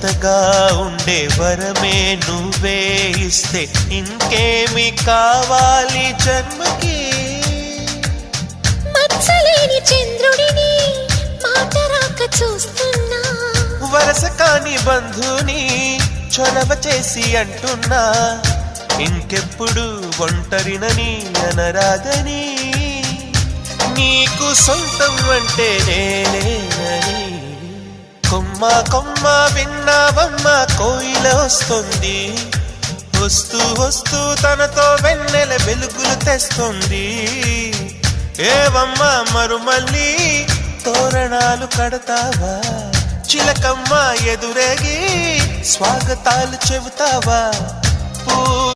జతగా ఉండే వరమే నువ్వే ఇస్తే ఇంకేమి కావాలి జన్మకి. మచ్చలేని చంద్రుడిని మాట రాక చూస్తున్నా, వరస కాని బంధుని చొరవ చేసి అంటున్నా, ఇంకెప్పుడు ఒంటరినని అనరాదని, నీకు సొంతం అంటే నేనేనని. కొమ్మ కొమ్మ విన్నావమ్మ కోయిల వస్తుంది, వస్తూ వస్తూ తనతో వెన్నెల వెలుగులు తెస్తుంది. ఏవమ్మ మరుమల్లి తోరణాలు కడతావా, చిలకమ్మ ఎదురేగి స్వాగతాలు చెబుతావా.